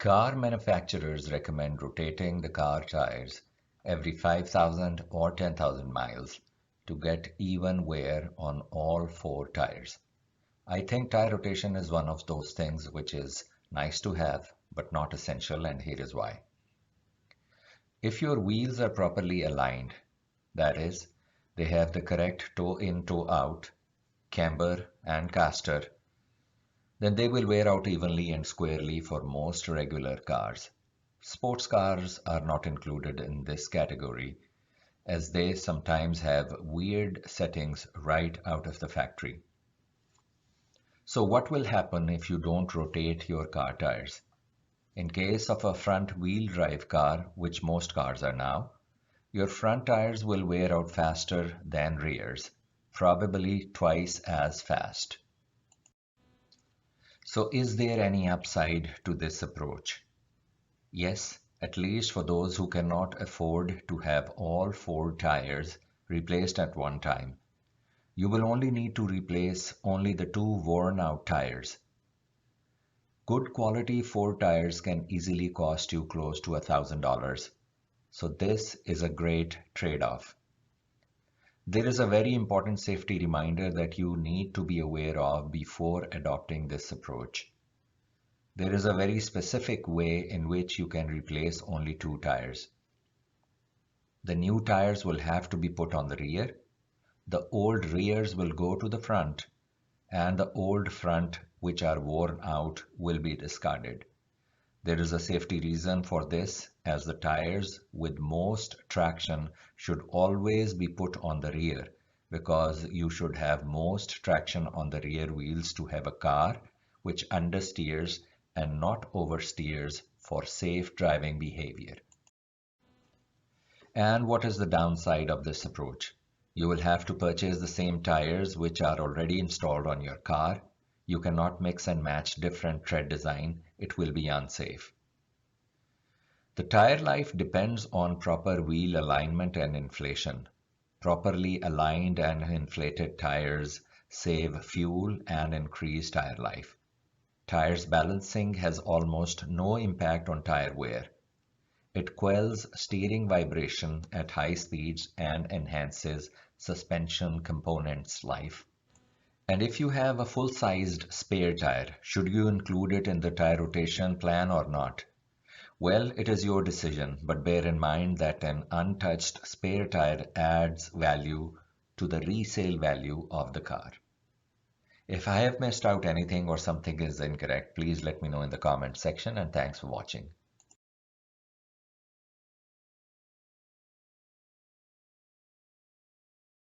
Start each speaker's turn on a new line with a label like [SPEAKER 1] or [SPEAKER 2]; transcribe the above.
[SPEAKER 1] Car manufacturers recommend rotating the car tires every 5,000 or 10,000 miles to get even wear on all four tires. I think tire rotation is one of those things which is nice to have, but not essential, and here is why. If your wheels are properly aligned, that is, they have the correct toe in, toe out, camber, and caster, then they will wear out evenly and squarely for most regular cars. Sports cars are not included in this category, as they sometimes have weird settings right out of the factory. So what will happen if you don't rotate your car tires? In case of a front wheel drive car, which most cars are now, your front tires will wear out faster than rears, probably twice as fast. So is there any upside to this approach? Yes, at least for those who cannot afford to have all four tires replaced at one time. You will only need to replace only the two worn out tires. Good quality four tires can easily cost you close to $1,000. So this is a great trade-off. There is a very important safety reminder that you need to be aware of before adopting this approach. There is a very specific way in which you can replace only two tires. The new tires will have to be put on the rear, the old rears will go to the front, and the old front, which are worn out, will be discarded. There is a safety reason for this, as the tires with most traction should always be put on the rear, because you should have most traction on the rear wheels to have a car which understeers and not oversteers for safe driving behavior. And what is the downside of this approach? You will have to purchase the same tires which are already installed on your car. You cannot mix and match different tread design. It will be unsafe. The tire life depends on proper wheel alignment and inflation. Properly aligned and inflated tires save fuel and increase tire life. Tires balancing has almost no impact on tire wear. It quells steering vibration at high speeds and enhances suspension components' life. And if you have a full-sized spare tire, should you include it in the tire rotation plan or not? Well, it is your decision, but bear in mind that an untouched spare tire adds value to the resale value of the car. If I have missed out anything or something is incorrect, please let me know in the comment section, and thanks for watching.